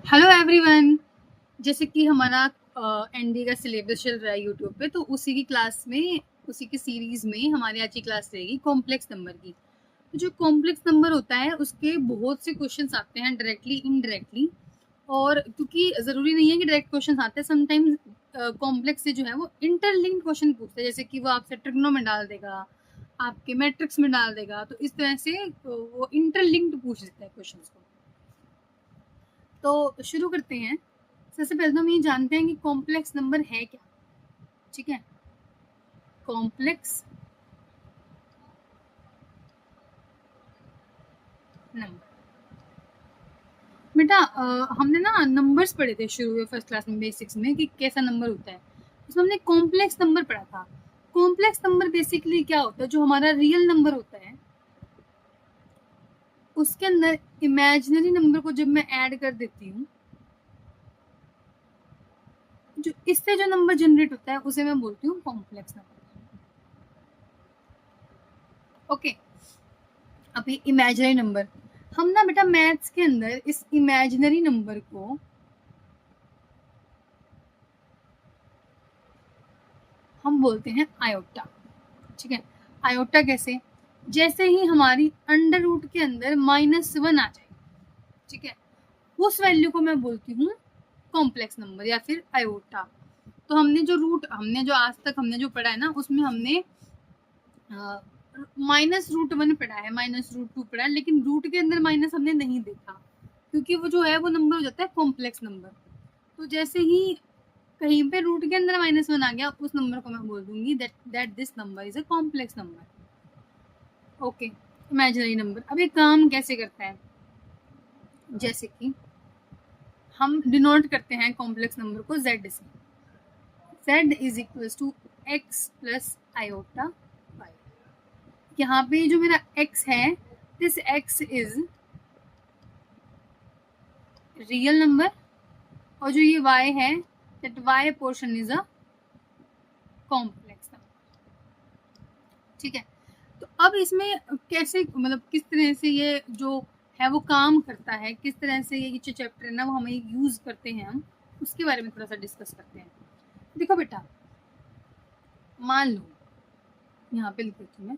Hello everyone. जैसे कि हमारा एनडी का सिलेबस चल रहा है यूट्यूब पे, तो उसी की क्लास में, उसी की सीरीज में हमारी आज की क्लास रहेगी कॉम्प्लेक्स नंबर की। तो जो कॉम्प्लेक्स नंबर होता है उसके बहुत से क्वेश्चंस आते हैं डायरेक्टली इनडायरेक्टली, और क्योंकि ज़रूरी नहीं है कि डायरेक्ट क्वेश्चन आते हैं, समटाइम्स कॉम्प्लेक्स से जो है वो इंटरलिंक्ड क्वेश्चन पूछते हैं, जैसे कि वो आपसे ट्रिग्नो में डाल देगा, आपके मैट्रिक्स में डाल देगा, तो इस तरह से वो इंटरलिंक्ड पूछ देता है क्वेश्चन को। तो शुरू करते हैं। सबसे पहले तो हम ये जानते हैं कि कॉम्प्लेक्स नंबर है क्या। ठीक है, कॉम्प्लेक्स नंबर बेटा, हमने ना नंबर्स पढ़े थे शुरू में फर्स्ट क्लास में बेसिक्स में कि कैसा नंबर होता है। उसमें हमने कॉम्प्लेक्स नंबर पढ़ा था। कॉम्प्लेक्स नंबर बेसिकली क्या होता है, जो हमारा रियल नंबर होता है उसके अंदर इमेजिनरी नंबर को जब मैं ऐड कर देती हूँ, जो इससे जो नंबर जनरेट होता है उसे मैं बोलती हूँ कॉम्प्लेक्स नंबर। ओके, अभी इमेजिनरी नंबर, हम ना बेटा मैथ्स के अंदर इस इमेजिनरी नंबर को हम बोलते हैं आयोटा। ठीक है, आयोटा कैसे, जैसे ही हमारी अंडर रूट के अंदर -1 आ जाए, ठीक है, उस वैल्यू को मैं बोलती हूँ कॉम्प्लेक्स नंबर या फिर आयोटा। तो हमने जो आज तक हमने जो पढ़ा है ना, उसमें हमने -√1 पढ़ा है, -√2 पढ़ा है, लेकिन रूट के अंदर माइनस हमने नहीं देखा, क्योंकि वो जो है वो नंबर हो जाता है कॉम्प्लेक्स नंबर। तो जैसे ही कहीं पे रूट के अंदर -1 आ गया, उस नंबर को मैं बोल दूंगी that this number is a complex number. Okay, imaginary number. अब ये काम कैसे करता है, जैसे कि हम डिनोट करते हैं कॉम्प्लेक्स नंबर को z से। z is equal to x plus iota y। यहाँ पे जो मेरा x है, this x is real number, और जो ये y है, that y portion is a complex number. ठीक है, तो अब इसमें कैसे, मतलब किस तरह से ये जो है वो काम करता है, किस तरह से ये जो चैप्टर है ना वो हमें यूज करते हैं, हम उसके बारे में थोड़ा सा डिस्कस करते हैं। देखो बेटा, मान लो यहाँ पे लिख देती हूँ मैं,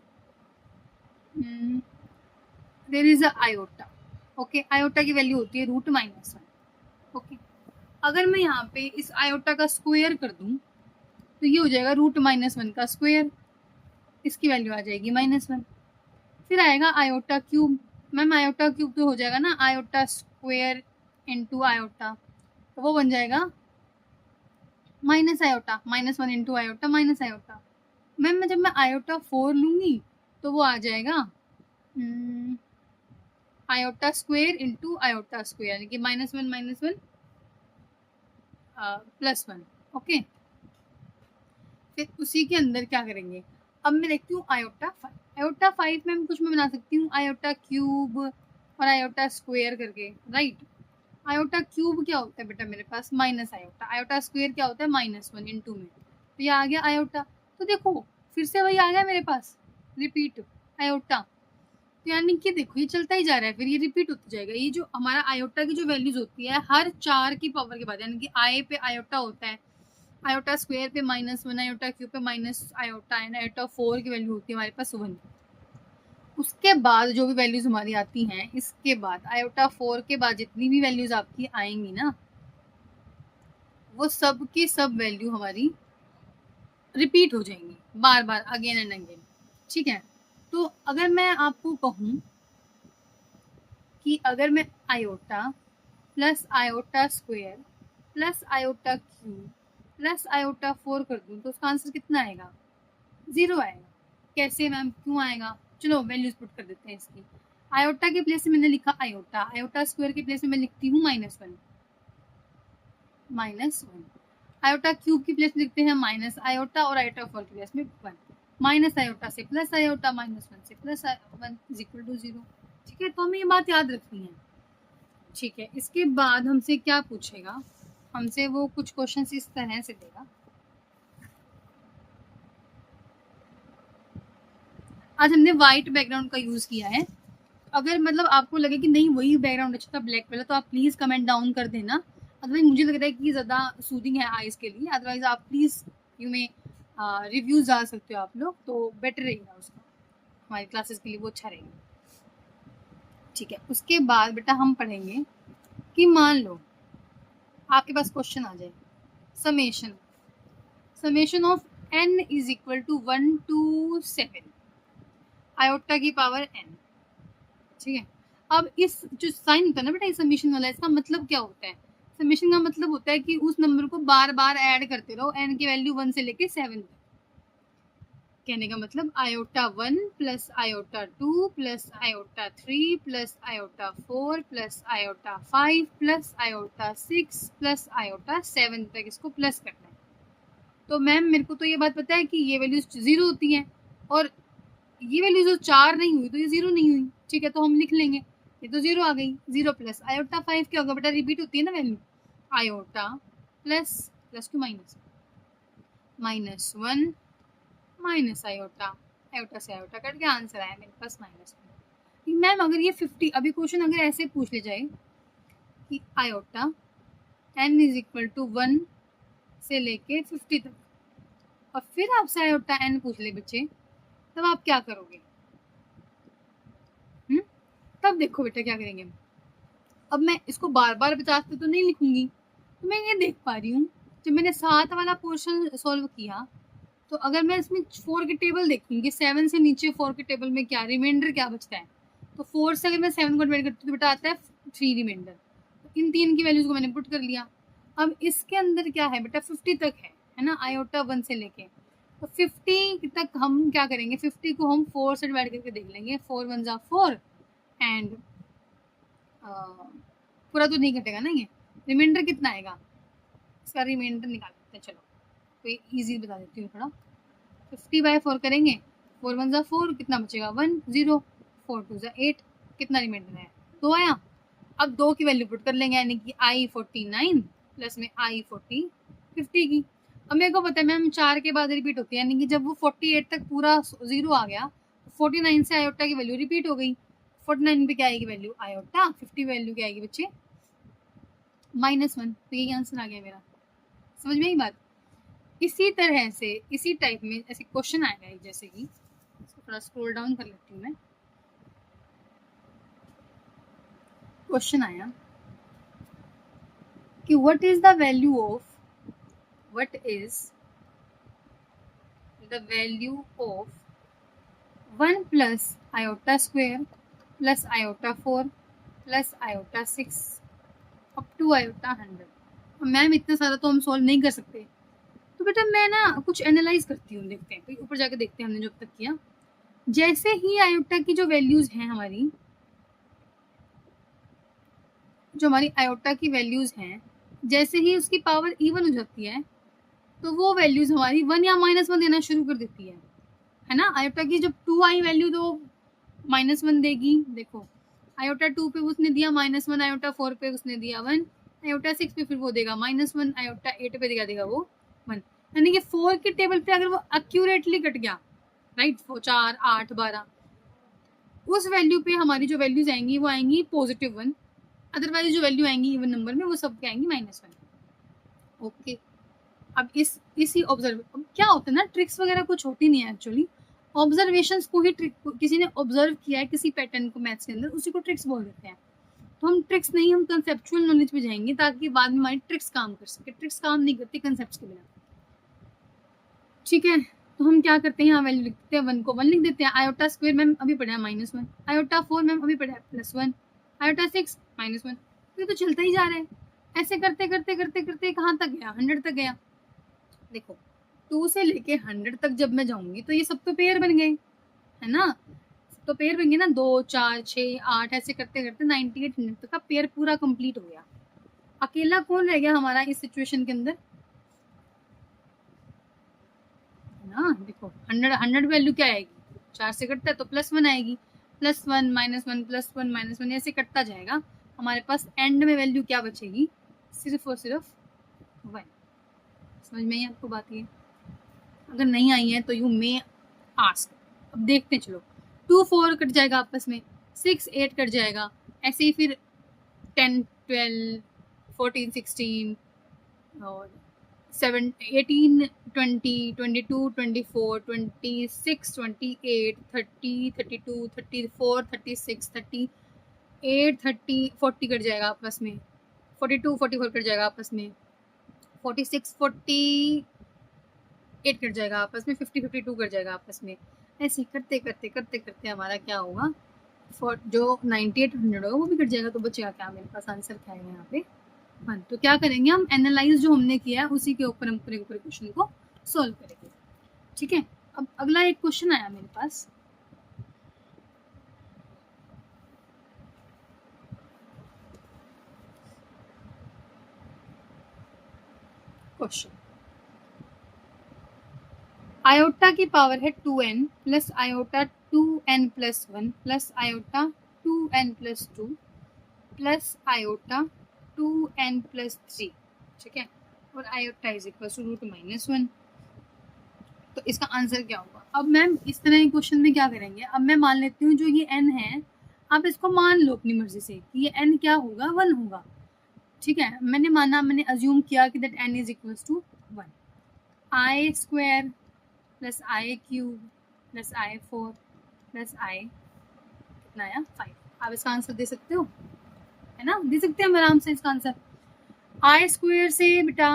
there is a iota. Okay, iota की वैल्यू होती है √-1। ओके, अगर मैं यहाँ पे इस आयोटा का स्क्वायर कर दूं तो ये हो जाएगा √-1 का स्क्वायर, इसकी वैल्यू आ जाएगी -1। फिर आएगा iota cube. Ma'am iota cube तो हो जाएगा ना आयोटा स्क्वायर इंटू आयोटा, तो वो बन जाएगा minus iota, -1 into iota minus iota. Ma'am मैं जब मैं आयोटा 4 लूंगी तो वो आ जाएगा iota square into iota square, यानी कि -1 +1। ओके, फिर उसी के अंदर क्या करेंगे, अब मैं देखती हूँ आयोटा 5। आयोटा 5 में कुछ मैं बना सकती हूँ आयोटा क्यूब और आयोटा स्क्वायर करके, राइट। आयोटा क्यूब क्या होता है बेटा मेरे पास माइनस आयोटा, आयोटा स्क्वायर क्या होता है -1 इंटू में, तो ये आ गया आयोटा। तो देखो फिर से वही आ गया मेरे पास, रिपीट आयोटा। तो यानी कि देखो ये चलता ही जा रहा है, फिर ये रिपीट होता जाएगा। ये जो हमारा आयोटा की जो वैल्यूज होती है हर 4 की पावर के बाद, यानी कि आई पे आयोटा होता है, आयोटा स्क्वायर पे -1, आयोटा क्यूब पे माइनस आयोटा, एंड आयोटा 4 की वैल्यू होती है हमारे पास 1। उसके बाद जो भी वैल्यूज हमारी आती हैं, इसके बाद आयोटा 4 के बाद जितनी भी वैल्यूज आपकी आएंगी ना, वो सब की सब वैल्यू हमारी रिपीट हो जाएंगी बार बार, अगेन एंड अगेन। ठीक है, तो अगर मैं आपको कहूँ कि अगर मैं iota plus iota square plus iota cube plus iota 4 कर दूँ तो उसका आंसर कितना आएगा, 0 आएगा। कैसे मैम, क्यों आएगा, चलो वैल्यूज पुट कर देते हैं इसकी। आयोटा के प्लेस में मैंने लिखा आयोटा, आयोटा स्क्वायर के प्लेस में मैं लिखती हूँ -1, आयोटा क्यूब की प्लेस में लिखते हैं माइनस आयोटा, और आयोटा 4 की प्लेस में 1। माइनस आयोटा से प्लस आयोटा, -1 से +1 इज इक्वल टू 0। ठीक है, तो हमें ये बात याद रखनी है। ठीक है, इसके बाद हमसे क्या पूछेगा, हमसे वो कुछ क्वेश्चन इस तरह से देगा। आज हमने व्हाइट बैकग्राउंड का यूज किया है, अगर मतलब आपको लगे कि नहीं वही बैकग्राउंड अच्छा था ब्लैक वाला, तो आप प्लीज़ कमेंट डाउन कर देना। अदरवाइज मुझे लग रहा है कि ज़्यादा सूदिंग है आइज़ के लिए। अदरवाइज आप प्लीज़ यू में रिव्यूज़ डाल सकते हो आप लोग, तो बेटर रहेगा उसका, हमारी क्लासेस के लिए वो अच्छा रहेगा। ठीक है, उसके बाद बेटा हम पढ़ेंगे कि मान लो आपके पास क्वेश्चन आ जाए, summation summation of n is equal to 1 to 7 iota की पावर n। ठीक है, अब इस जो साइन होता है ना बेटा इस समेशन वाला, इसका मतलब क्या होता है? समेशन का मतलब होता है कि उस नंबर को बार बार ऐड करते रहो, n की वैल्यू 1 से लेके 7 तक। कहने का मतलब iota 1 plus iota 2 plus iota 3 plus iota 4 plus iota 5 plus iota 6 plus iota 7 तक इसको प्लस करना है। तो मैम मेरे को तो ये बात पता है कि ये वैल्यूज 0 होती हैं, और ये वैल्यू जो 4 नहीं हुई तो ये 0 नहीं हुई। ठीक है, तो हम लिख लेंगे ये तो 0 आ गई। 0 प्लस आयोटा 5 क्या होगा बेटा? रिपीट होती है ना value, iota plus plus two minus minus 1 minus iota, iota से आयोटा कट के आंसर आया मेरे पास -1। मैम अगर ये 50, अभी क्वेश्चन अगर ऐसे पूछ ले जाए कि iota n is equal to 1 से लेके 50 तक, और फिर आपसे आयोटा n पूछ ले बच्चे, तब आप क्या करोगे? तब देखो बेटा क्या करेंगे। अब मैं इसको बार बार 50 पे तो नहीं लिखूंगी, तो मैं ये देख पा रही हूँ जब मैंने 7 वाला पोर्शन सॉल्व किया, तो अगर मैं इसमें 4 के टेबल देखूंगी, 7 से नीचे 4 के टेबल में क्या रिमाइंडर क्या बचता है, तो 4 से अगर मैं 7 को डिवाइड करती हूँ तो बेटा आता है 3 रिमाइंडर। तो इन 3 की वैल्यूज को मैंने पुट कर लिया। अब इसके अंदर क्या है बेटा? 50 तक है ना, आयोटा 1 से लेके, तो 50 तक हम क्या करेंगे? 50 को हम 4 से डिवाइड करके देख लेंगे। 4 1 जा 4 एंड पूरा तो नहीं कटेगा ना, ये रिमाइंडर कितना आएगा? इसका रिमाइंडर निकाल लेते हैं। चलो कोई इजी बता देती हूँ थोड़ा। 50/4 करेंगे, 4 1 जा 4, कितना बचेगा? 1 0, 4 2 जा 8, कितना रिमाइंडर है? 2 आया। अब 2 की वैल्यू पुट कर लेंगे, यानी कि i 49 प्लस में i 40 50 की। अब मेरे को पता है मैम 4 के बाद रिपीट होती है, यानी कि जब वो 48 तक पूरा 0 आ गया, 49 से आयोटा की वैल्यू रिपीट हो गई। 49 पे क्या आएगी वैल्यू? आयोटा। 50 वैल्यू क्या आएगी बच्चे? -1। तो यही आंसर आ गया मेरा। समझ में आई बात? इसी तरह से इसी टाइप में ऐसे क्वेश्चन आएगा एक, जैसे कि थोड़ा स्क्रॉल डाउन कर लेती हूँ मैं। क्वेश्चन आया कि what is the value of 1 plus iota square plus iota 4 plus iota 6 up to iota 100। Ma'am इतना सारा तो हम सॉल्व नहीं कर सकते, तो बेटा मैं ना कुछ एनालाइज करती हूँ, देखते हैं ऊपर जाके देखते हैं हमने जो अब तक किया। जैसे ही आयोटा की जो वैल्यूज हैं हमारी, जो हमारी आयोटा की वैल्यूज हैं, जैसे ही उसकी पावर इवन हो जाती है, तो वो वैल्यूज हमारी 1 या -1 देना शुरू कर देती है ना। आयोटा की जब 2i वैल्यू तो -1 देगी। देखो आयोटा 2 पे उसने दिया -1, आयोटा 4 पे उसने दिया 1, आयोटा 6 पे फिर वो देगा -1, आयोटा 8 पे देगा वो 1। यानी कि 4 के टेबल पे अगर वो एक्यूरेटली कट गया, राइट, 4 8 12, उस वैल्यू पे हमारी जो वैल्यूज आएंगी वो आएंगी +1। अदरवाइज जो वैल्यू आएंगी इवन नंबर में वो सब क्या आएंगी? -1। ओके, अब इसी ऑब्जर्व क्या होता है ना, ट्रिक्स वगैरह कुछ होती नहीं है एक्चुअली, ऑब्जर्वेशंस को ही ट्रिक, किसी ने ऑब्जर्व किया है किसी पैटर्न को मैथ्स के अंदर, उसी को ट्रिक्स बोल देते हैं। तो हम ट्रिक्स नहीं, हम कंसेप्चुअल नॉलेज पे जाएंगे ताकि बाद में हमारी ट्रिक्स काम कर सके। ट्रिक्स काम नहीं करती कंसेप्ट के बिना। ठीक है, तो हम क्या करते हैं, यहाँ वैल्यू लिखते हैं, 1 को 1 लिख देते हैं। आयोटा स्क्वायर मैम अभी पढ़ा है -1, आयोटा 4 मैम अभी पढ़ा है +1, आयोटा 6 -1। ये तो चलता ही जा रहा है, ऐसे करते करते करते करते कहाँ तक गया? 100 तक गया। देखो 2 से लेके 100 तक जब मैं जाऊंगी तो ये सब तो पेयर बन गए, है ना, सब तो पेयर बन गए ना, 2 4 6 8, ऐसे करते करते 98 100 तक का पेयर पूरा कंप्लीट हो गया। अकेला कौन रह गया हमारा इस सिचुएशन के अंदर? ना देखो 100 वैल्यू क्या आएगी? 4 से कटता है तो +1 आएगी, +1 -1 +1 -1, ऐसे कटता जाएगा। हमारे पास एंड में वैल्यू क्या बचेगी? सिर्फ और सिर्फ 1। समझ में आई आपको बात? ये अगर नहीं आई है तो यू मे आस्क। अब देखते हैं, चलो 2 4 कट जाएगा आपस में, 6 8 कट जाएगा, ऐसे ही फिर 10 12 14 16 और 7 18 20 22 24 26 28 30 32 34 36 38 30 40 कट जाएगा आपस में, 42 44 कट जाएगा आपस में, 46 48 कट जाएगा आपस में, 50 52 कट जाएगा आपस में। ऐसे करते करते करते करते हमारा क्या होगा, जो 9800 होगा वो भी कट जाएगा। तो बचेगा क्या मेरे पास, आंसर क्या है यहाँ पे 1। तो क्या करेंगे हम, एनालाइज जो हमने किया है उसी के ऊपर हम पूरे क्वेश्चन को सोल्व करेंगे। ठीक है, अब अगला एक क्वेश्चन आया मेरे पास, क्वेश्चन आयोटा की पावर है 2n plus iota 2n plus 1 plus iota 2n plus 2 plus iota 2n plus 3। ठीक है, और iota is equal to root minus 1। तो इसका आंसर क्या होगा। अब मैम इस तरह के क्वेश्चन में क्या करेंगे, अब मैं मान लेती हूँ जो ये n है, आप इसको मान लो अपनी मर्जी से कि ये n क्या होगा, 1 होगा। ठीक है, मैंने माना, मैंने अज्यूम किया कि that n is equal to 1। I square plus i cube plus i 4 plus i कितना आया 5। आप इसका आंसर दे सकते हो, है ना, दे सकते हैं हम आराम से इसका आंसर। आई स्क्वायर से बेटा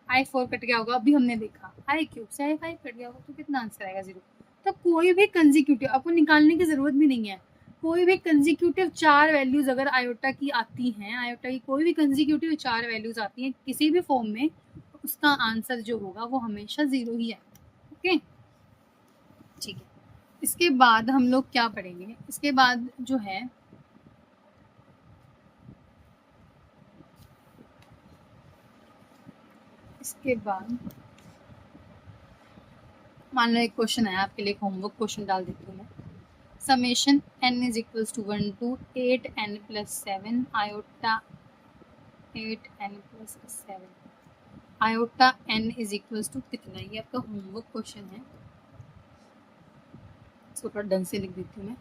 आई 4 कट गया होगा, अभी हमने देखा, आई क्यूब से आई 5 कट गया होगा, तो कितना आंसर आएगा 0। तो कोई भी कंजिक्यूटिव आपको निकालने की जरूरत भी नहीं है, कोई भी कंजिक्यूटिव 4 वैल्यूज अगर आयोटा की आती हैं, आयोटा की कोई भी कंजिक्यूटिव 4 वैल्यूज आती हैं किसी भी फॉर्म में, तो उसका आंसर जो होगा वो हमेशा 0 ही आएगा। ओके, ठीक है। इसके बाद हम लोग क्या पढ़ेंगे, इसके बाद जो है इसके बाद मान लो एक क्वेश्चन है आपके लिए, होमवर्क क्वेश्चन डाल देती हूँ मैं। Summation n is equals to 1 to 8n plus 7 iota 8n plus 7 iota n is equals to कितना, ये आपका होमवर्क क्वेश्चन है। इसको थोड़ा ढंग से लिख देती हूँ मैं,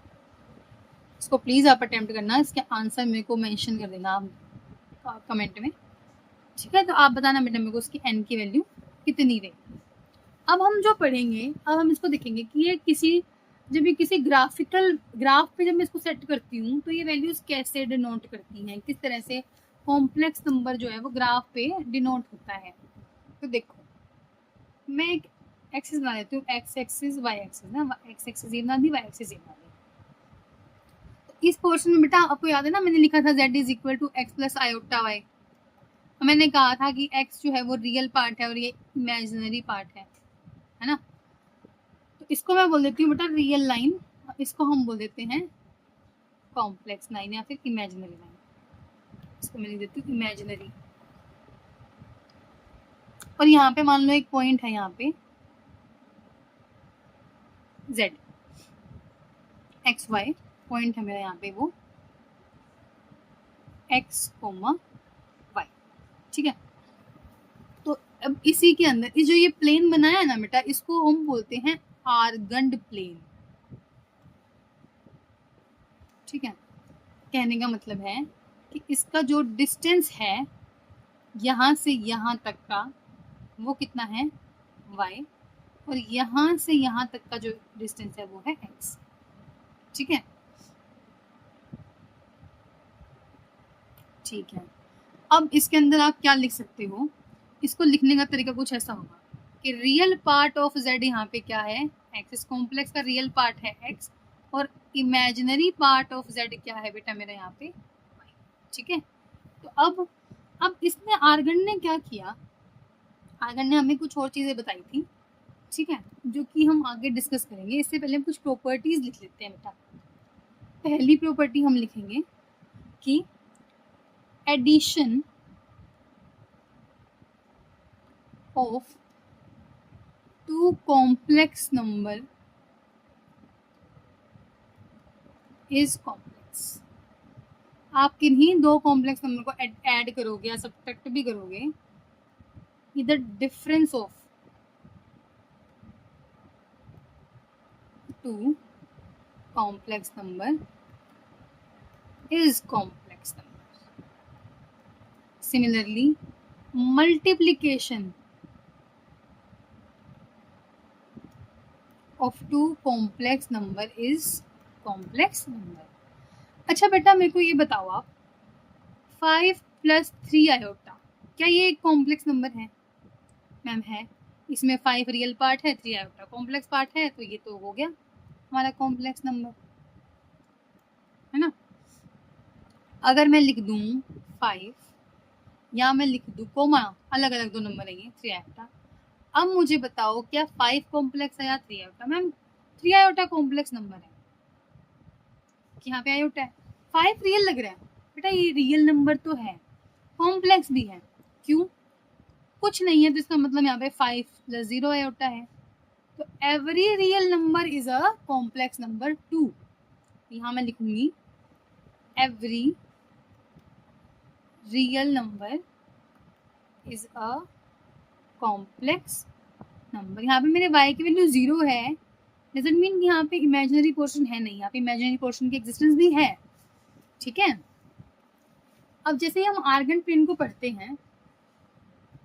इसको प्लीज़ आप अटेम्प्ट करना, इसके आंसर मेरे को मेंशन कर देना आप कमेंट में। ठीक है, तो आप बताना बेटा मेरे को उसकी n की वैल्यू कितनी रहेगी। अब हम जो पढ़ेंगे, अब हम इसको देखेंगे कि ये जब ये किसी ग्राफिकल ग्राफ पे जब मैं इसको सेट करती हूँ तो ये वैल्यूज कैसे डिनोट करती हैं, किस तरह से कॉम्प्लेक्स नंबर जो है वो ग्राफ पे डिनोट होता है। तो देखो मैं एक एक्सिस बना देती हूँ, एक्स एक्सिस वाई एक्सिस ना, एक्स एक्सिस ये बना दी, वाई एक्सिस ये बना दी। तो इस पोर्शन में बेटा आपको याद है ना, मैंने लिखा था z is equal to x plus iota y. मैंने कहा था कि x जो है वो रियल पार्ट है और ये इमेजिनरी पार्ट है ना। तो इसको मैं बोल देती हूँ बेटा रियल लाइन, इसको हम बोल देते हैं कॉम्प्लेक्स लाइन या फिर इमेजिनरी लाइन। इसको मैं लिख देती हूँ इमेजिनरी। और यहाँ पे मान लो एक पॉइंट है, यहाँ पे z एक्स वाई पॉइंट है मेरा यहाँ पे, वो x, y। ठीक है, तो अब इसी के अंदर इस जो ये प्लेन बनाया है ना बेटा, इसको हम बोलते हैं आर्गंड प्लेन। ठीक है, कहने का मतलब है कि इसका जो डिस्टेंस है यहाँ से यहाँ तक का वो कितना है y, और यहाँ से यहाँ तक का जो डिस्टेंस है वो है x। ठीक है, ठीक है। अब इसके अंदर आप क्या लिख सकते हो, इसको लिखने का तरीका कुछ ऐसा होगा कि रियल पार्ट ऑफ z यहाँ पे क्या है x, इस कॉम्प्लेक्स का रियल पार्ट है x, और इमेजिनरी पार्ट ऑफ z क्या है बेटा मेरा यहाँ पे y। ठीक है, तो अब इसने आर्गन ने क्या किया, आर्गन ने हमें कुछ और चीजें बताई थी। ठीक है, जो कि हम आगे डिस्कस करेंगे। इससे पहले हम कुछ प्रॉपर्टीज लिख लेते हैं बेटा। पहली प्रॉपर्टी हम लिखेंगे कि addition of two complex number is complex. आप किन्हीं दो कॉम्प्लेक्स नंबर को ऐड करोगे या सब्ट्रैक्ट भी करोगे, the difference of two complex number is complex number. Similarly, multiplication of two complex number is complex number. अच्छा बेटा मेरे को ये बताओ आप 5 + 3 आयोटा क्या ये एक कॉम्प्लेक्स नंबर है? मैम है, इसमें 5 रियल पार्ट है, 3 आयोटा कॉम्प्लेक्स पार्ट है, तो ये तो हो गया हमारा कॉम्प्लेक्स नंबर, है ना। अगर मैं लिख दूं 5 या मैं लिख दूं कोमा, अलग अलग दो नंबर है ये 3 आयोटा। अब मुझे बताओ क्या 5 कॉम्प्लेक्स है या 3 iota? Ma'am 3 iota complex number है, यहाँ पे आयोटा है। 5 रियल लग रहा है बेटा, ये रियल नंबर तो है, कॉम्प्लेक्स भी है, क्यों? कुछ नहीं है तो इसका मतलब यहाँ पे 5 + 0 आयोटा है, तो every real number is a complex number 2। यहाँ मैं लिखूंगी every real number is a complex number. यहाँ पे मेरे y की वैल्यू 0 है, डजंट मीन कि यहाँ पे इमेजिनरी पोर्शन है नहीं, यहाँ पे इमेजिनरी पोर्शन की एग्जिस्टेंस भी है, ठीक है। अब जैसे ही हम आर्गन प्लेन को पढ़ते हैं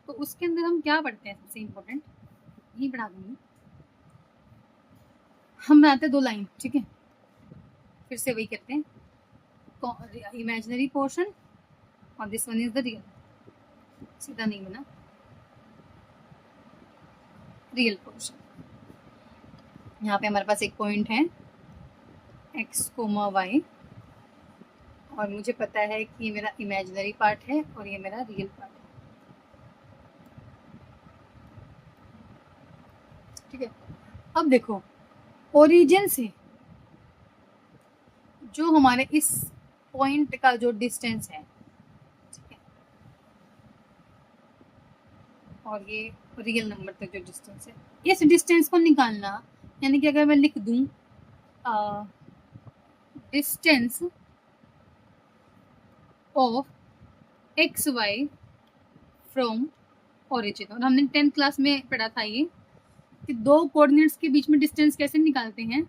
तो उसके अंदर हम क्या पढ़ते हैं, सबसे इम्पोर्टेंट यही पढ़ा दूंगी। हम बनाते हैं 2 लाइन, ठीक है, फिर से वही करते हैं, इमेजिनरी पोर्शन और this one is the real, सीधा नहीं बना, रियल पोर्शन। यहाँ पे हमारे पास एक पॉइंट है x, y, और मुझे पता है कि ये मेरा इमेजिनरी पार्ट है और ये मेरा रियल पार्ट है, ठीक है। अब देखो ओरिजिन से जो हमारे इस पॉइंट का जो डिस्टेंस है, ठीक है, और ये रियल नंबर तक जो डिस्टेंस है, इस डिस्टेंस को निकालना, यानी कि अगर मैं लिख दूं distance of x y from origin, और हमने 10th क्लास में पढ़ा था ये कि 2 कोऑर्डिनेट्स के बीच में डिस्टेंस कैसे निकालते हैं,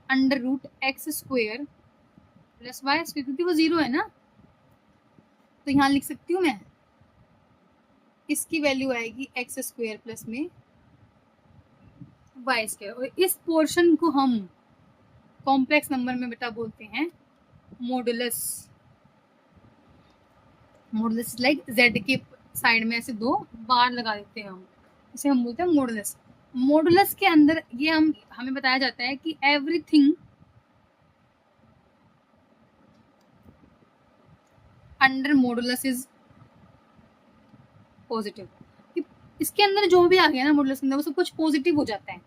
√x² + y², क्योंकि वो 0 है ना, तो यहाँ लिख सकती हूँ मैं, इसकी वैल्यू आएगी x² प्लस में y², और इस पोर्शन को हम कॉम्प्लेक्स नंबर में बेटा बोलते हैं मॉडुलस। मॉडुलस लाइक z के साइड में ऐसे 2 बार लगा देते हैं हम, इसे हम बोलते हैं मॉडुलस। मॉडुलस के अंदर ये हमें बताया जाता है कि everything under modulus is positive. इसके अंदर जो भी आ गया ना मॉडुलस के अंदर वो सब कुछ पॉजिटिव हो जाता है।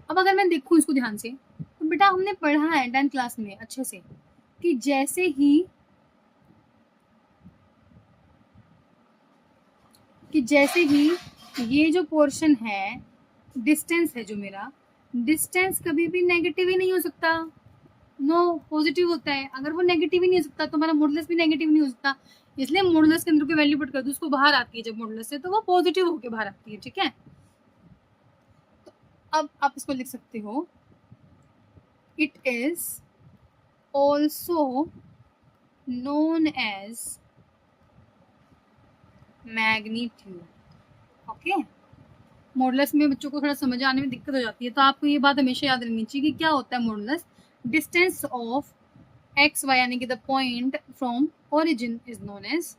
अब अगर मैं देखूं इसको ध्यान से, तो बेटा हमने पढ़ा है 10th क्लास में अच्छे से कि जैसे ही ये जो पोर्शन है, डिस्टेंस है जो मेरा, डिस्टेंस कभी भी नेगेटिव ही नहीं हो सकता, नो पॉजिटिव होता है। अगर वो नेगेटिव ही नहीं हो सकता तो हमारा मॉडुलस भी नेगेटिव नहीं हो सकता, इसलिए मॉडुलस के अंदर की वैल्यू पुट कर दो, उसको बाहर आती है जब मॉडुलस से, तो वो पॉजिटिव होके बाहर आती है, ठीक है। तो अब आप इसको लिख सकते हो, it is also known as magnitude, okay. Modulus में बच्चों को थोड़ा समझ आने में दिक्कत हो जाती है, तो आपको ये बात हमेशा याद रखनी चाहिए कि क्या होता है modulus, distance of x y, यानी कि the point from origin is known as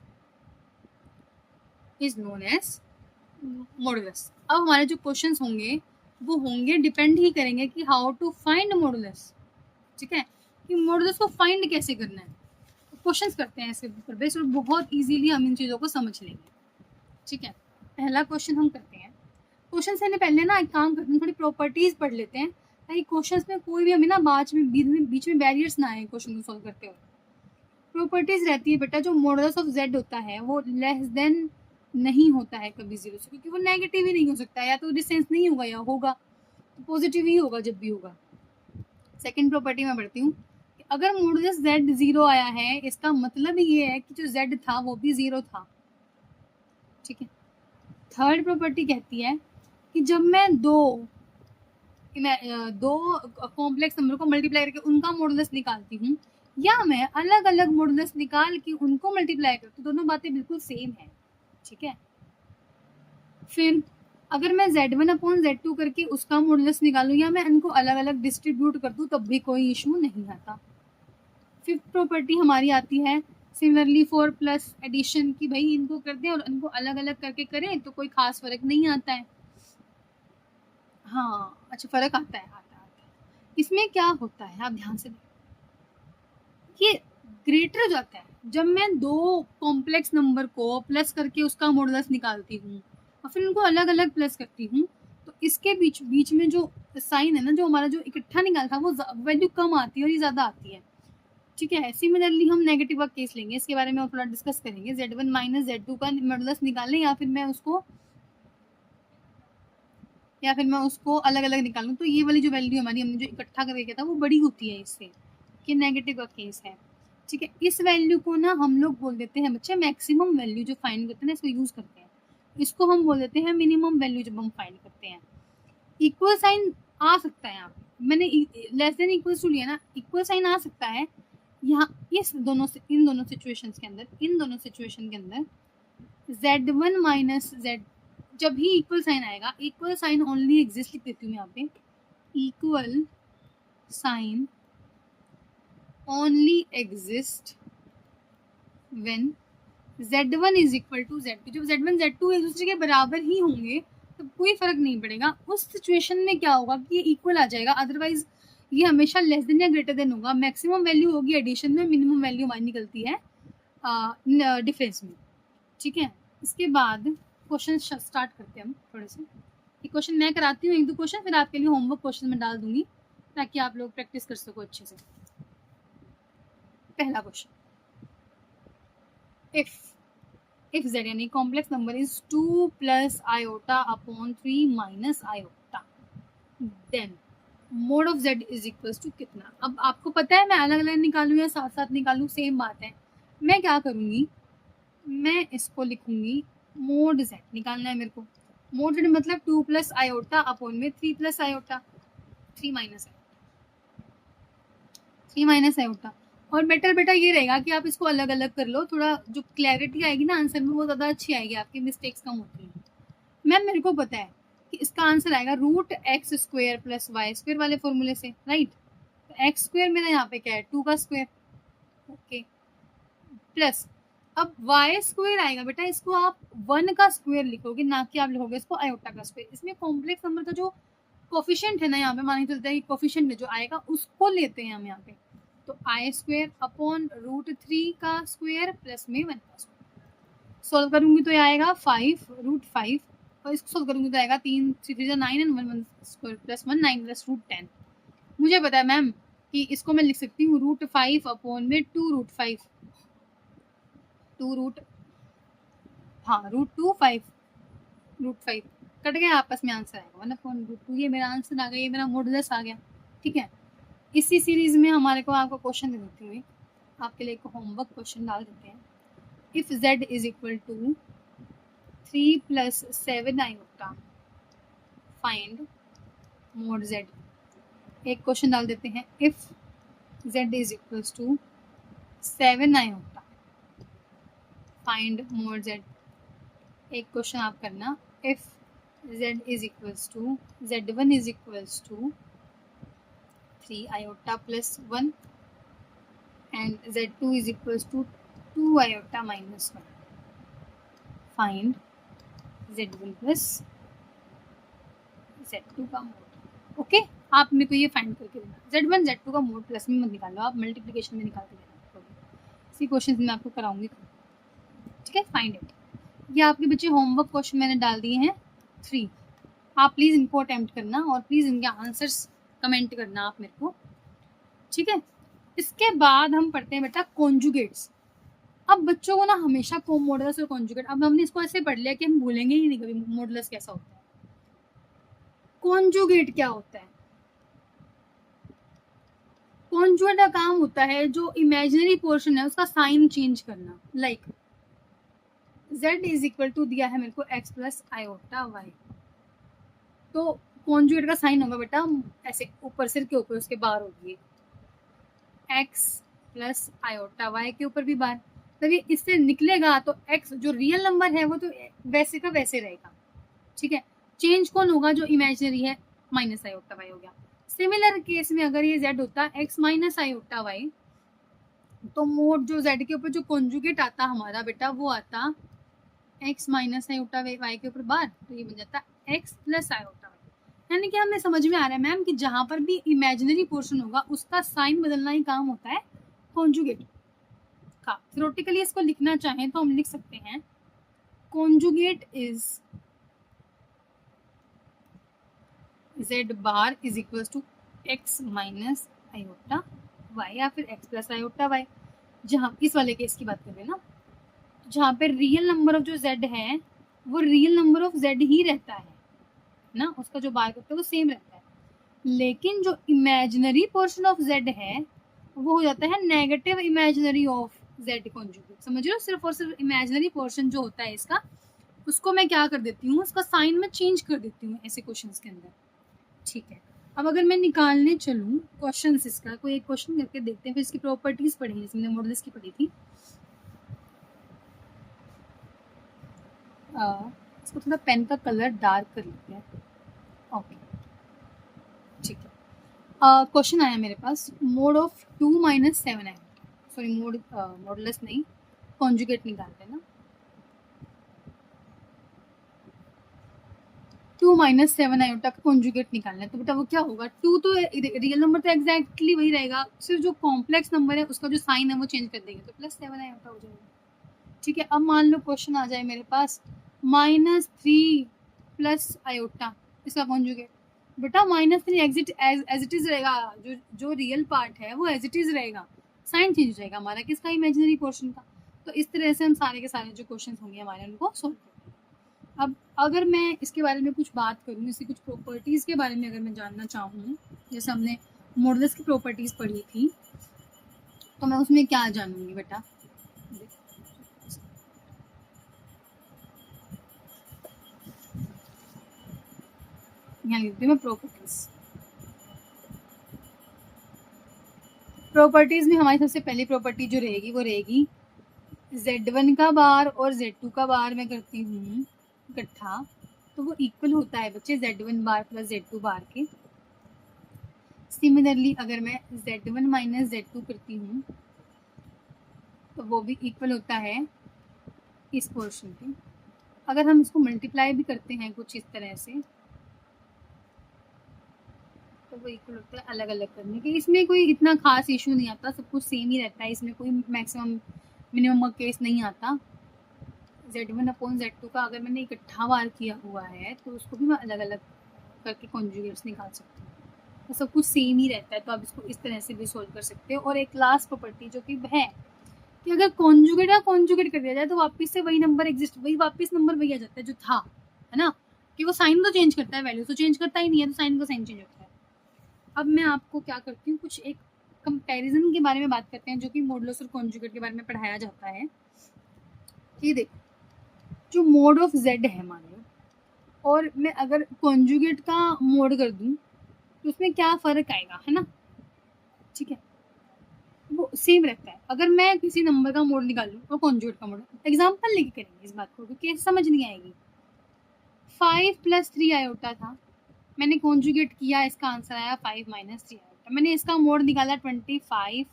modulus. अब हमारे जो क्वेश्चंस होंगे वो होंगे, डिपेंड ही करेंगे कि हाउ टू फाइंड मॉडुलस, ठीक है, कि मॉडुलस को फाइंड कैसे करना है। क्वेश्चंस करते हैं इसके ऊपर बेस्ड, और बहुत इजीली हम इन चीज़ों को समझ लेंगे, ठीक है। पहला क्वेश्चन हम करते हैं, क्वेश्चन से पहले ना एक काम करते हैं, थोड़ी प्रॉपर्टीज पढ़ लेते हैं, ताकि क्वेश्चंस में कोई भी हमें ना बीच में बैरियर्स ना आए क्वेश्चन को सॉल्व करते हुए। प्रॉपर्टीज रहती है बेटा, जो मॉडुलस ऑफ z होता है वो लेस देन नहीं होता है कभी 0 से, क्योंकि वो नेगेटिव ही नहीं हो सकता, या तो डिस्टेंस नहीं होगा या होगा तो पॉजिटिव ही होगा जब भी होगा। सेकेंड प्रॉपर्टी मैं पढ़ती हूँ, अगर मॉडुलस z 0 आया है, इसका मतलब ये है कि जो z था वो भी 0 था, ठीक है। थर्ड प्रॉपर्टी कहती है कि जब मैं दो कॉम्प्लेक्स नंबर को मल्टीप्लाई करके उनका मॉडुलस निकालती हूँ, या मैं अलग अलग मॉडुलस निकाल के उनको मल्टीप्लाई करती हूँ, दोनों बातें बिल्कुल सेम है, ठीक है। फिर अगर मैं Z1 अपॉन Z2 करके उसका मॉडुलस निकालूं या मैं इनको अलग अलग डिस्ट्रीब्यूट कर दूं तब भी कोई इशू नहीं आता। फिफ्थ प्रॉपर्टी हमारी आती है सिमिलरली फॉर प्लस एडिशन की, भाई इनको कर दें और इनको अलग अलग करके करें तो कोई खास फर्क नहीं आता है। हाँ अच्छा, फर्क आता है, आता है। इसमें क्या होता है आप ध्यान से देखो, ये ग्रेटर हो जाता है जब मैं दो कॉम्प्लेक्स नंबर को प्लस करके उसका मॉडुलस निकालती हूँ और फिर उनको अलग अलग प्लस करती हूँ, तो इसके बीच बीच में जो साइन है ना, जो हमारा जो इकट्ठा निकाला था वो वैल्यू कम आती है और ये ज़्यादा आती है, ठीक है। सिमिलरली हम नेगेटिव का केस लेंगे, इसके बारे में और थोड़ा डिस्कस करेंगे। Z1 माइनस Z2 का मॉडुलस निकालें या फिर मैं उसको अलग अलग निकालूं, तो ये वाली जो वैल्यू हमारी हमने जो इकट्ठा करके किया था वो बड़ी होती है इससे, कि नेगेटिव का केस है, ठीक है। इस वैल्यू को ना हम लोग बोल देते हैं बच्चे मैक्सिमम वैल्यू, जो फाइंड करते हैं ना इसको यूज करते हैं, इसको हम बोल देते हैं मिनिमम वैल्यू जब हम फाइंड करते हैं। इक्वल साइन आ सकता है, यहाँ मैंने लेस देन इक्वल टू लिया ना, इक्वल साइन आ सकता है यहाँ इन दोनों सिचुएशंस के अंदर Z1 माइनस Z, जब ही इक्वल साइन आएगा, इक्वल साइन ओनली एग्जिस्ट लिख देती हूँ यहाँ पे, equal sign only exist when Z1 is equal to Z2। जब Z1 Z2 एक दूसरे के बराबर ही होंगे तो कोई फर्क नहीं पड़ेगा, उस सिचुएशन में क्या होगा कि ये इक्वल आ जाएगा, अदरवाइज ये हमेशा लेस देन या ग्रेटर देन होगा। मैक्सिमम वैल्यू होगी एडिशन में, मिनिमम वैल्यू हमारी निकलती है डिफरेंस में, ठीक है। इसके बाद क्वेश्चन स्टार्ट करते हैं हम थोड़े से। एक क्वेश्चन मैं कराती हूँ, एक दो क्वेश्चन फिर आपके लिए होमवर्क क्वेश्चन में डाल दूंगी ताकि आप लोग प्रैक्टिस कर सको अच्छे से। पहला क्वेश्चन, if z यानी complex number is 2 plus iota upon 3 minus iota, then mod of z is equal to कितना। अब आपको पता है मैं अलग अलग निकालूं या साथ साथ निकालूं, सेम बात है। मैं क्या करूंगी, मैं इसको लिखूंगी मोड z निकालना है मेरे को। मोड z मतलब 2 प्लस आयोटा अपॉन में 3 प्लस आयोटा, 3 माइनस आयोटा। और बेटा ये रहेगा कि आप इसको अलग अलग कर लो, थोड़ा जो क्लैरिटी आएगी ना आंसर में वो ज़्यादा अच्छी आएगी, आपकी मिस्टेक्स कम होती हैं। मैम मेरे को पता है कि इसका आंसर आएगा root x square plus y square वाले फॉर्मूले से, राइट। तो एक्स स्क्वायर मेरा यहाँ पे क्या है, 2 का स्क्वायर, ओके, प्लस अब वाई स्क्वायर आएगा बेटा, इसको आप 1 का स्क्वायर लिखोगे, ना कि आप लिखोगे इसको आयोटा का स्क्वायर। इसमें कॉम्प्लेक्स नंबर का जो कोफिशिएंट है ना, यहाँ पे मानी चलता है कि कोफिशिएंट जो आएगा उसको लेते हैं हम यहाँ पे, तो आई स्क्वायर अपॉन रूट 3 का स्क्वायर प्लस में 1 का स्क्वायर। सॉल्व करूंगी तो ये आएगा 5 रूट 5, और इसको सॉल्व करूंगी तो आएगा 3 3 9 and 1 square plus 1 9 plus root 10। मुझे पता है मैम कि इसको मैं लिख सकती हूँ रूट 5 अपॉन में 2 रूट 5, 2 रूट, हाँ रूट 2 5 रूट 5 कट गया आपस में, आंसर आएगा 1 अपॉन रूट 2। ये मेरा आंसर आ गया, ये मेरा मॉडुलस आ गया, ठीक है। इसी सीरीज में हमारे को आपको क्वेश्चन दे देती हूँ, आपके लिए एक होमवर्क क्वेश्चन डाल देते हैं। If z is equal to 3 plus 7 iota find mod z। एक क्वेश्चन डाल देते हैं, if z is equal to 7 iota find mod z। एक क्वेश्चन आप करना, if z is equal to z1 is equal to 3 iota plus 1 and z2 is equals to 2 iota minus 1. Find z1 plus z2 का mode. Okay, आप मेरे को ये find करके देना। z1 z2 का मोड प्लस में मत निकालो, आप मल्टीप्लिकेशन में निकाल के देना। इसी क्वेश्चन मैं आपको कराऊंगी, ठीक है। Find it. ये आपके बच्चे होमवर्क क्वेश्चन मैंने डाल दिए हैं 3, आप प्लीज़ इनको अटेम्प्ट करना और प्लीज़ इनके आंसर्स कमेंट करना आप मेरे को, ठीक है। इसके बाद हम पढ़ते हैं बेटा कॉन्जुगेट्स। अब बच्चों को ना हमेशा मॉडुलस और कॉन्जुगेट, अब हमने इसको ऐसे पढ़ लिया कि हम भूलेंगे ही नहीं कभी मॉडुलस कैसा होता है। कॉन्जुगेट क्या होता है, कॉन्जुगेट का काम होता है जो इमेजिनरी पोर्शन है उसका साइन चेंज करना। Like z is equal to दिया है मेरे को x प्लस आयोटा वाई, तो कॉन्जुगेट का साइन होगा बेटा ऐसे ऊपर सिर के ऊपर उसके बाहर होगी x प्लस आयोटा वाई के ऊपर भी बार, तब ये इससे निकलेगा तो एक्स जो रियल नंबर है वो तो वैसे का वैसे रहेगा, ठीक है। चेंज कौन होगा, जो इमेजिनरी है, माइनस आयोटा वाई हो गया। सिमिलर केस में अगर ये जेड होता एक्स माइनस आयोटा वाई, तो मोड जो जेड के ऊपर जो कॉन्जुगेट आता हमारा बेटा वो आता एक्स माइनस आयोटा वाई के ऊपर बार, तो ये बन जाता एक्स प्लस आयोटा वाई। यानी कि हमें समझ में आ रहा है मैम कि जहां पर भी इमेजिनरी पोर्शन होगा उसका साइन बदलना ही काम होता है कॉन्जुगेट का। थ्योरेटिकली इसको लिखना चाहें तो हम लिख सकते हैं conjugate is z bar is equal to x minus iota y या फिर x प्लस आयोटा y। जहाँ इस वाले केस की बात कर रहे हैं ना, जहाँ पे रियल नंबर ऑफ जो z है वो रियल नंबर ऑफ z ही रहता है ना, उसका जो बार करते हैं वो सेम रहता है, लेकिन जो इमेजिनरी पोर्शन ऑफ z है वो हो जाता है negative imaginary of z conjugate. समझ रहे हो, सिर्फ और सिर्फ इमेजिनरी पोर्शन जो होता है इसका, उसको मैं क्या कर देती हूँ, उसका साइन में चेंज कर देती हूँ ऐसे क्वेश्चंस के अंदर, ठीक है। अब अगर मैं निकालने चलूँ क्वेश्चन इसका, कोई एक क्वेश्चन करके देखते हैं, फिर इसकी प्रॉपर्टीज पढ़ी, हमने मॉडल्स की पढ़ी थी। इसको थोड़ा पेन का कलर डार्क कर लेते हैं, ओके ठीक है। क्वेश्चन आया मेरे पास, मोड ऑफ 2 माइनस 7 है, सॉरी मॉडुलस नहीं, कॉन्जुगेट निकालते हैं ना। 2 माइनस 7 आयोटा का कॉन्जुगेट निकालना है, तो बेटा वो क्या होगा, 2 तो रियल नंबर तो एग्जैक्टली वही रहेगा, सिर्फ जो कॉम्प्लेक्स नंबर है उसका जो साइन है वो चेंज कर देंगे, तो प्लस 7 आयोटा हो जाएगा, ठीक है। अब मान लो क्वेश्चन आ जाए मेरे पास -3 प्लस आयोटा, इसका कॉन्जुगेट, बेटा -3 एग्जिट एज इट इज रहेगा, जो रियल पार्ट है वो एज इट इज रहेगा, साइन चेंज हो जाएगा हमारा किसका, इमेजिनरी पोर्शन का। तो इस तरह से हम सारे के सारे जो क्वेश्चन होंगे हमारे उनको सोल्व करेंगे। अब अगर मैं इसके बारे में कुछ बात करूँ, इसकी कुछ प्रॉपर्टीज़ के बारे में अगर मैं जानना चाहूँ, जैसे हमने मॉडल्स की प्रॉपर्टीज़ पढ़ी थी, तो मैं उसमें क्या जानूंगी बेटा, यहाँ लिखती हूँ मैं प्रॉपर्टीज़ में हमारी सबसे पहली प्रॉपर्टी जो रहेगी वो रहेगी Z1 का बार और Z2 का बार मैं करती हूँ इकट्ठा, तो वो इक्वल होता है बच्चे Z1 बार प्लस Z2 बार के। सिमिलरली अगर मैं Z1 माइनस Z2 करती हूँ तो वो भी इक्वल होता है इस पोर्शन के। अगर हम इसको मल्टीप्लाई भी करते हैं कुछ इस तरह से, तो वो इक्वल होता है अलग अलग करने के। इसमें कोई इतना खास इशू नहीं आता, सब कुछ सेम ही रहता है, इसमें कोई मैक्सिमम मिनिमम केस नहीं आता। Z1 अपॉन Z2 का अगर मैंने इकट्ठा बार किया हुआ है तो उसको भी मैं अलग अलग करके कॉन्जुगेट्स निकाल सकती हूँ, तो सब कुछ सेम ही रहता है, तो आप इसको इस तरह से भी सोल्व कर सकते हो। और एक लास्ट प्रॉपर्टी जो कि है कि अगर कॉन्जुगेट कर दिया जाए तो वापस से वही नंबर एग्जिस्ट, वही वापस नंबर वही आ जाता है जो था, है ना, कि वो साइन तो चेंज करता है, वैल्यू तो चेंज करता ही नहीं है, तो साइन का साइन चेंज होता है। अब मैं आपको क्या करती हूँ, कुछ एक कंपैरिजन के बारे में बात करते हैं जो कि मॉडुलस और कॉन्जुगेट के बारे में पढ़ाया जाता है। ये देखो, जो मोड ऑफ z है मान लो, और मैं अगर कॉन्जुगेट का मोड कर दूं तो उसमें क्या फ़र्क आएगा, है ना, ठीक है, वो सेम रहता है। अगर मैं किसी नंबर का मोड निकालूं और कॉन्जुगेट का मोड, एग्जाम्पल लेके करेंगे इस बात को क्योंकि समझ नहीं आएगी। 5 + 3 आयोटा था, मैंने कॉन्जुगेट किया, इसका आंसर आया 5 - 3 आयोटा। मैंने इसका मोड निकाला 25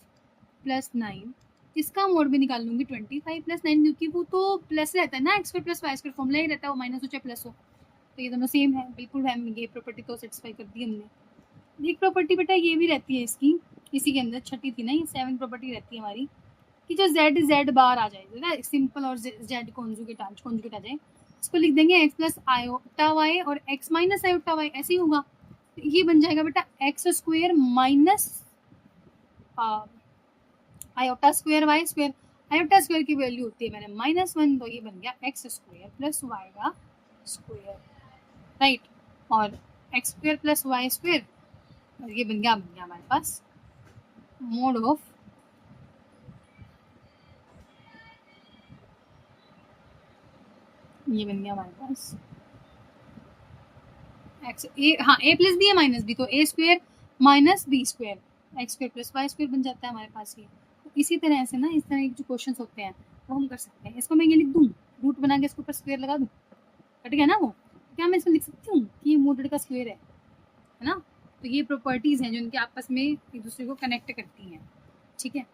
+ 9, इसका मोड भी निकाल लूंगी 25 + 9, क्योंकि वो तो प्लस रहता है ना, x² + y² फॉर्मूला ही रहता है, वो माइनस हो चाहे प्लस हो, तो ये दोनों सेम है, बिल्कुल है। ये प्रॉपर्टी तो सेटिस्फाई कर दी हमने। एक प्रॉपर्टी बेटा ये भी रहती है इसकी, इसी के अंदर छठी थी ना, ये 7 प्रॉपर्टी रहती है हमारी, कि जो z बार आ जाए ना, सिंपल और z कॉन्जुगेट आ जाए, इसको लिख देंगे x + आयोटा y और x - आयोटा y, ऐसे ही होगा। ये बन जाएगा बेटा x² minus iota square y square. Iota square की वैल्यू होती है मैंने -1, तो ये बन गया x² + y का स्क्वायर, राइट, और x² + y², और ये बन गया हमारे पास मोड ऑफ ये बन गया हमारे पास x a, हाँ a + b है -b, तो a² - b² x² + y² बन जाता है हमारे पास ये। तो इसी तरह से ना इस तरह के जो क्वेश्चन होते हैं वो हम कर सकते हैं। इसको मैं ये लिख दूँ, रूट बना के इसके ऊपर स्क्वायर लगा दूँ, कट गया ना वो। क्या मैं इसमें लिख सकती हूँ कि ये मोड का स्क्वायर है ना। तो ये प्रॉपर्टीज़ हैं जो इनके आपस में एक दूसरे को कनेक्ट करती हैं, ठीक है।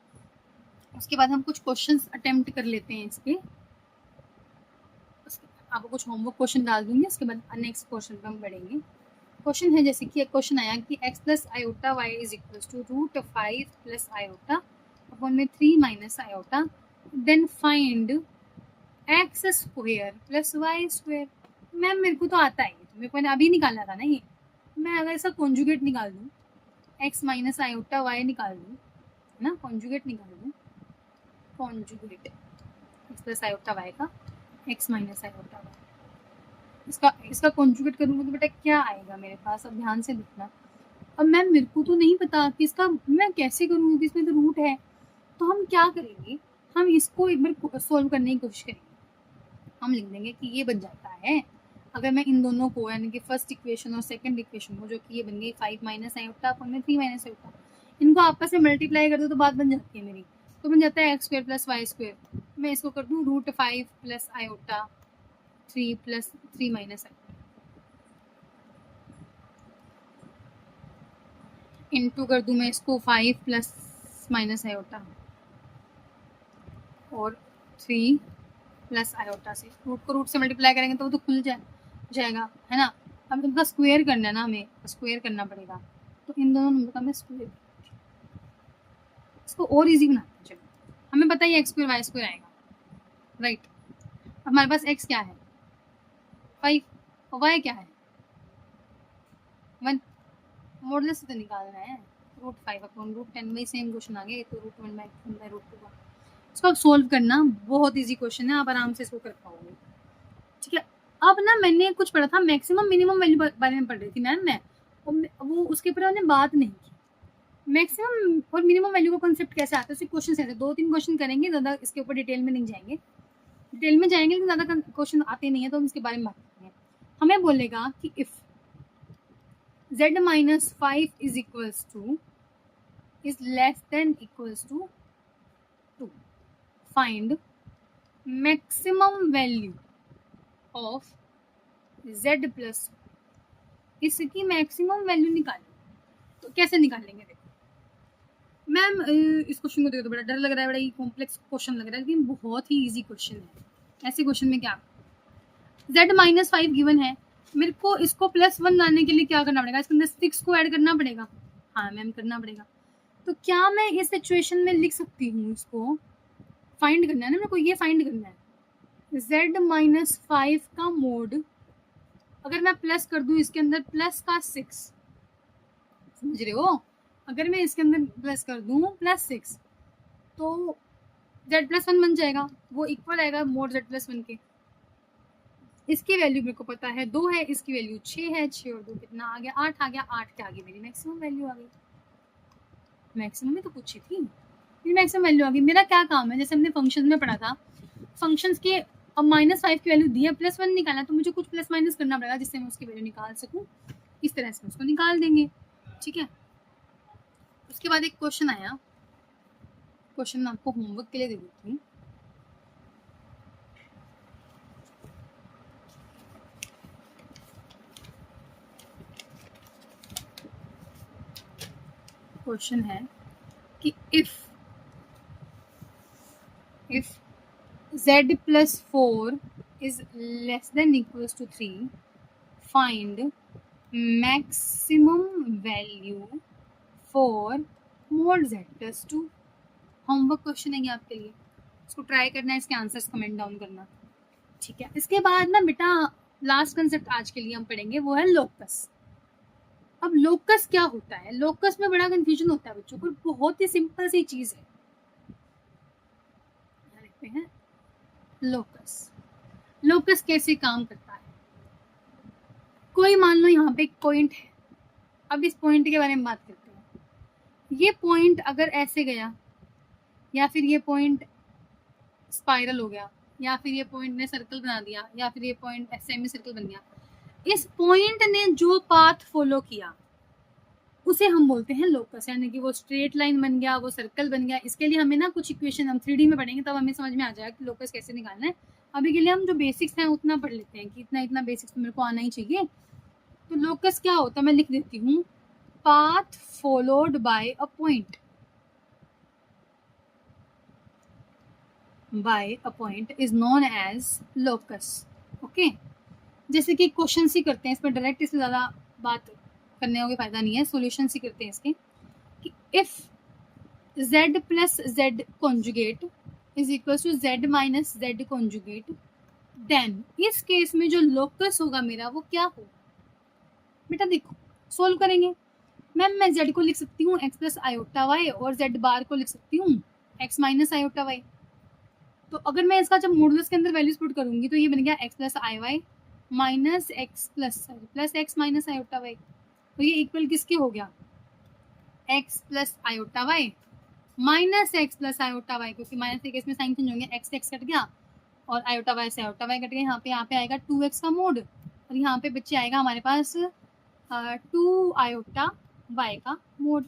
उसके बाद हम कुछ क्वेश्चंस अटेम्प्ट कर लेते हैं इसके। आपको कुछ होमवर्क क्वेश्चन डाल दूंगी, उसके बाद नेक्स्ट क्वेश्चन पे हम बढ़ेंगे। क्वेश्चन है जैसे कि एक क्वेश्चन आया कि x plus iota y is equals to root 5 plus iota upon में 3 minus iota, then find x square plus y square. Ma'am मेरे को तो आता है, मेरे को अभी निकालना था ना ये। मैं अगर इसका कॉन्जुगेट निकाल दूँ, x माइनस आयोटा y निकाल दूँ, है ना, कॉन्जुगेट निकाल दूँ, conjugate x plus iota y का x माइनस आयोटा y, इसका कॉन्जुगेट करूँगा तो बेटा क्या आएगा मेरे पास। अब ध्यान से देखना। अब मैम मेरे को तो नहीं पता कि इसका मैं कैसे करूँगी, इसमें तो रूट है। तो हम क्या करेंगे, हम इसको एक बार सॉल्व करने की कोशिश करेंगे। हम लिख देंगे कि ये बन जाता है, अगर मैं इन दोनों को यानी कि फर्स्ट इक्वेशन और सेकंड इक्वेशन को, जो कि ये बन गई 5 माइनस आयोटा अपॉन में 3 माइनस आयोटा, इनको आपस में मल्टीप्लाई कर दो तो बात बन जाती है मेरी। तो बन जाता है x square plus y square. मैं इसको कर दूँ root 5 plus iota 3 plus 3 minus iota into कर दूँ मैं इसको 5 प्लस माइनस आयोटा और 3 प्लस आयोटा से। रूट को रूट से मल्टीप्लाई करेंगे तो वो तो खुल जाएगा, है ना। अब इनका स्क्वायर करना है ना, हमें स्क्वायर करना पड़ेगा। तो इन दोनों नंबर का मैं स्क्वायर, इसको और इजी बनाते हैं। चलो हमें पता है एक्स स्क्वायर वाई स्क्वायर आएगा, राइट। हमारे पास एक्स क्या है 5 और वाई क्या है 1। मॉडुलस से तो निकालना है, रूट 5 अपॉन रूट 10 में सेम क्वेश्चन आ गया। तो रूट 1 बाई रूट 2 का इसको अब सोल्व करना बहुत इजी क्वेश्चन है, आप आराम से इसको कर पाओगे, ठीक है। अब ना मैंने कुछ पढ़ा था, मैक्सिमम मिनिमम वैल्यू बारे में पढ़ रही थी मैम मैं, वो उसके ऊपर हमने बात नहीं की। मैक्सिमम और मिनिमम वैल्यू का कॉन्सेप्ट कैसे आता है, उसके क्वेश्चन ऐसे 2-3 क्वेश्चन करेंगे, ज़्यादा इसके ऊपर डिटेल में नहीं जाएंगे। डिटेल में जाएंगे लेकिन ज़्यादा क्वेश्चन आते नहीं है, तो हम इसके बारे में बात करेंगे। हमें बोलेगा कि if z minus 5 is equals to is less than equals to 2, find maximum value of z plus. इसकी मैक्सिमम वैल्यू निकालें, तो कैसे निकालेंगे देखो मैम। इस क्वेश्चन को देखो तो बड़ा डर लग रहा है, बड़ा ही कॉम्प्लेक्स क्वेश्चन लग रहा है, लेकिन बहुत ही इजी क्वेश्चन है। ऐसे क्वेश्चन में क्या z माइनस 5 गिवन है, मेरे को इसको +1 लाने के लिए क्या करना पड़ेगा, इसके अंदर 6 को ऐड करना पड़ेगा। हाँ मैम करना पड़ेगा। तो क्या मैं इस सिचुएशन में लिख सकती हूँ, इसको फाइंड करना है ना मेरे को, ये फाइंड करना है z माइनस 5 का मोड। अगर मैं प्लस कर दूँ इसके अंदर प्लस का 6, समझ रहे हो, अगर मैं इसके अंदर प्लस कर दूँ +6 तो z+1 बन जाएगा, वो इक्वल आएगा मोड z+1 के। इसकी वैल्यू मेरे को पता है 2 है, इसकी वैल्यू 6 है, 6 और 2 कितना आ गया 8 आ गया, 8 के आगे मेरी मैक्सिमम वैल्यू आ गई। मैक्सिमम में तो पूछी थी, मेरी मैक्सिमम वैल्यू आ गई। मेरा क्या काम है, जैसे हमने फंक्शन में पढ़ा था, फंक्शंस के अब -5 की वैल्यू दी है, +1 निकालना, तो मुझे कुछ प्लस माइनस करना पड़ेगा जिससे मैं उसकी वैल्यू निकाल सकूँ। इस तरह से उसको निकाल देंगे, ठीक है। उसके बाद एक क्वेश्चन आया, क्वेश्चन मैं आपको होमवर्क के लिए दे देती हूँ। क्वेश्चन है कि if z plus 4 is less than equals to 3, find maximum value for mod z plus 2। Homework question है ये आपके लिए, इसको ट्राई करना है, इसके आंसर्स कमेंट डाउन करना, ठीक है। इसके बाद ना बेटा लास्ट कंसेप्ट आज के लिए हम पढ़ेंगे, वो है लोकस। अब लोकस क्या होता है, लोकस में बड़ा कंफ्यूजन होता है बच्चों को, बहुत ही सिंपल सी चीज है। देखते हैं लोकस, लोकस कैसे काम करता है। कोई मान लो यहाँ पे एक पॉइंट है, अब इस पॉइंट के बारे में बात करते हैं। ये पॉइंट अगर ऐसे गया, या फिर ये पॉइंट स्पाइरल हो गया, या फिर ये पॉइंट ने सर्कल बना दिया, या फिर ये पॉइंट सेमी सर्कल बन गया, इस पॉइंट ने जो पाथ फॉलो किया उसे हम बोलते हैं लोकस, यानी कि वो स्ट्रेट लाइन बन गया, वो सर्कल बन गया। इसके लिए हमें ना कुछ इक्वेशन हम 3D में पढ़ेंगे तब हमें समझ में आ जाएगा कि लोकस कैसे निकालना है। अभी के लिए हम जो बेसिक्स हैं उतना पढ़ लेते हैं कि इतना इतना बेसिक्स तो मेरे को आना ही चाहिए। तो लोकस क्या होता है मैं लिख देती हूँ, path followed by a point, by a point is known as locus. Okay, जैसे कि क्वेश्चन ही करते हैं, इसमें डायरेक्ट इससे ज़्यादा बात करने का कोई फायदा नहीं है, सॉल्यूशन ही करते हैं इसके कि if z plus z conjugate is equal to z minus z conjugate, then इस केस में जो लोकस होगा मेरा वो क्या हो। बेटा देखो सोल्व करेंगे, मैम मैं z को लिख सकती हूँ x प्लस आयोटा वाई और z बार को लिख सकती हूँ x माइनस आयोटा वाई। तो अगर मैं इसका जब मॉडुलस के अंदर वैल्यूज पुट करूंगी तो ये बन गया x plus i Y minus x plus X minus iota Y. तो ये इक्वल किसके हो गया, x plus iota Y minus x plus iota Y, क्योंकि माइनस के केस में साइन चेंज होंगे, एक्स एक्स कट गया और आयोटा वाई से आयोटा वाई कट गया। यहाँ पे आएगा 2x का मोड और यहाँ पे बच्चे आएगा हमारे पास 2 आयोटा वाई का मोड।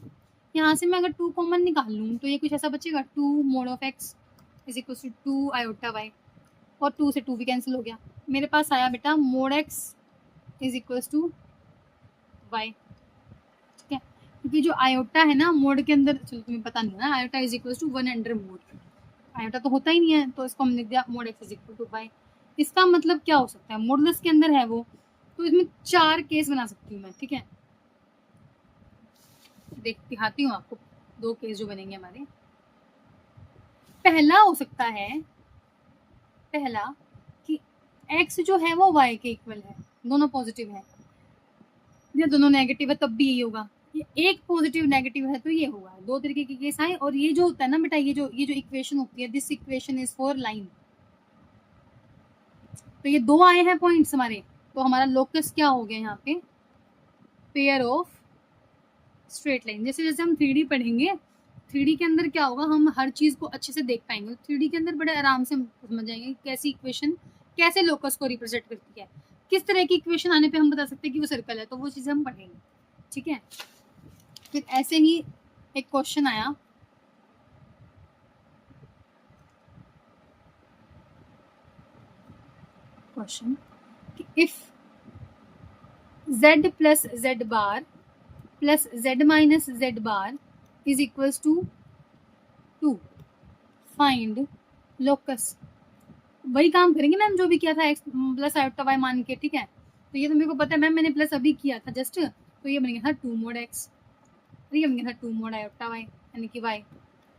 यहाँ से मैं अगर 2 कॉमन निकाल लूँ तो ये कुछ ऐसा बचेगा, 2 mod of x is equal to 2 iota y और 2 से 2 भी कैंसिल हो गया। मेरे पास आया बेटा mod x is equal to y. ठीक है, क्योंकि जो आयोटा है ना मोड के अंदर, चलो तुम्हें पता नहीं है ना, iota is equal to 1 under mod, iota तो होता ही नहीं है, तो इसको हम लिख दिया mod x is equal to y. इसका मतलब क्या हो सकता है, मॉडुलस के अंदर है वो, तो इसमें 4 केस बना सकती हूँ मैं। ठीक है, दिखाती हूँ आपको 2 केस जो बनेंगे हमारे। पहला हो सकता है, पहला कि x जो है वो y के इक्वल है, दोनों पॉजिटिव है या दोनों नेगेटिव है तब भी यही होगा, ये एक पॉजिटिव नेगेटिव है तो ये होगा। 2 तरीके के केस आए। और ये जो होता है ना बेटा, ये जो इक्वेशन होती है, this equation is for line, तो ये 2 आए हैं पॉइंट्स हमारे, तो हमारा लोकस क्या हो गया यहाँ पे, पेयर ऑफ स्ट्रेट लाइन। जैसे जैसे हम 3D पढ़ेंगे, 3D के अंदर क्या होगा, हम हर चीज को अच्छे से देख पाएंगे। 3D के अंदर बड़े आराम से हम समझ जाएंगे कैसी इक्वेशन कैसे लोकस को रिप्रेजेंट करती है, किस तरह की इक्वेशन आने पे हम बता सकते हैं कि वो सर्कल है, तो वो चीजें हम पढ़ेंगे। ठीक है, फिर ऐसे ही एक क्वेश्चन आया, question if z plus z bar plus z minus z bar is equals to 2, find locus. वही काम करेंगे मैम जो भी किया था, x प्लस आयोटा वाई मान के। ठीक है, तो ये तो मेरे को पता है मैम, मैंने प्लस अभी किया था जस्ट, तो ये बन गया था 2 मोड x, ये बन गया था 2 मोड आयोटा वाई यानी कि y,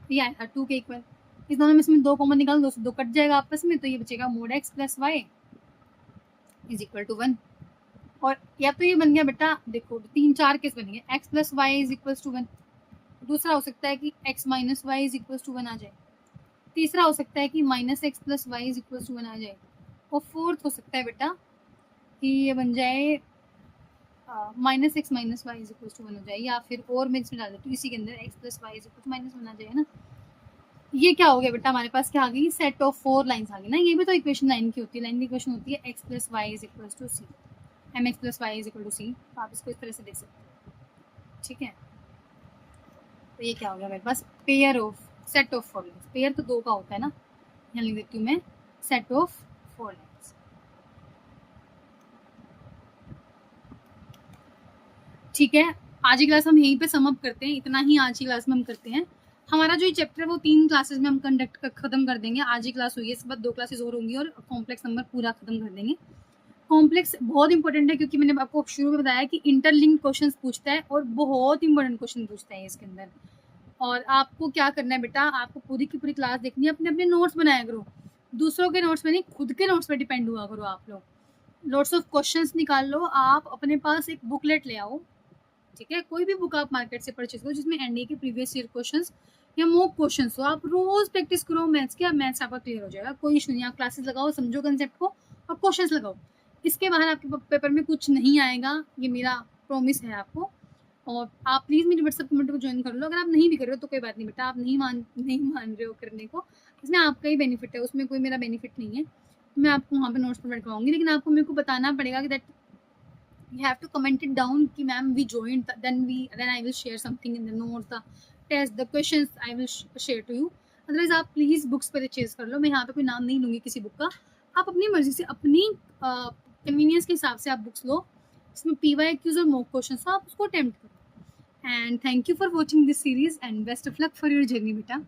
ये आया था 2 के इक्वल। इस दोनों में से 2 कॉमन निकाल, 2 से 2 कट जाएगा आपस में, तो ये बचेगा mod x plus Y is equal to 1। और या तो ये बन गया बेटा, देखो 3-4 केस बन गए, x plus Y is equal to 1। दूसरा हो सकता है कि x minus y is equal to 1 आ जाए। तीसरा हो सकता है कि minus x plus Y is equal to 1 आ जाए। और फोर्थ हो सकता है बेटा कि ये बन जाए minus x minus y is equal to 1 हो जाए, या फिर और मैं इसमें डाल देती हूँ इसी के अंदर x plus Y is equal to minus 1 आ जाए ना। ये क्या हो गया बेटा, हमारे पास क्या आ गई, सेट ऑफ 4 लाइन्स आ गई ना। ये भी तो इक्वेशन लाइन की होती है, लाइन की इक्वेशन होती है x plus Y is equal to C, M X plus Y is equal to C. तो आप इसको इस तरह से देख सकते हो। ठीक है, तो ये क्या हो गया मेरे पास, pair of set of 4 lines. Pair तो 2 का होता है ना, यहाँ लिख देती हूँ मैं सेट ऑफ 4 लाइन्स। ठीक है, आज की क्लास हम यहीं पे सम अप करते हैं, इतना ही आज की क्लास में हम करते हैं। हमारा जो ये चैप्टर है वो 3 क्लासेस में हम खत्म कर देंगे। आज ही क्लास हुई है, इसके बाद 2 क्लासेस और होंगी और कॉम्प्लेक्स नंबर पूरा खत्म कर देंगे। कॉम्प्लेक्स बहुत इंपॉर्टेंट है क्योंकि मैंने आपको शुरू में बताया कि इंटरलिंक्ड क्वेश्चंस पूछता है और बहुत इंपॉर्टेंट क्वेश्चन पूछता है इसके अंदर। और आपको क्या करना है बेटा, आपको पूरी की पूरी क्लास देखनी है, अपने अपने नोट्स बनाया करो, दूसरों के नोट्स में नहीं, खुद के नोट्स पे डिपेंड हुआ करो। आप लोग नोट्स ऑफ क्वेश्चंस निकाल लो, आप अपने पास एक बुकलेट ले आओ। ठीक है, कोई भी बुक आप मार्केट से परचेज करो जिसमें एनडीए के प्रीवियस ईयर क्वेश्चंस या मॉक क्वेश्चंस हो। आप रोज प्रैक्टिस करो मैथ्स की, मैथ्स आपका क्लियर हो जाएगा, कोई इशू नहीं। आप क्लासेस लगाओ, समझो कंसेप्ट को और क्वेश्चंस लगाओ, इसके बाहर आपके पेपर में कुछ नहीं आएगा, ये मेरा प्रॉमिस है आपको। और आप प्लीज़ मेरी व्हाट्सएप कम्युनिटी को ज्वाइन कर लो। अगर आप नहीं भी कर रहे हो तो कोई बात नहीं बेटा, आप नहीं मान रहे हो करने को, इसमें आपका ही बेनिफिट है, उसमें कोई मेरा बेनिफिट नहीं है। मैं आपको वहाँ पे नोट्स प्रोवाइड करवाऊंगी, लेकिन आपको मेरे को बताना पड़ेगा कि that you have to comment it down कि ma'am we joined, then I will share something in the notes, the test, the questions I will share to you. Otherwise आप प्लीज़ बुक्स परचेज कर लो, मैं यहाँ पे कोई नाम नहीं लूँगी किसी बुक का, आप अपनी मर्जी से अपनी कन्वीनियंस के हिसाब से आप बुक्स लो, इसमें PYQs और मॉक क्वेश्चन आप उसको अटेम्प्ट करो. And thank you for watching this series and best of luck for your journey बेटा.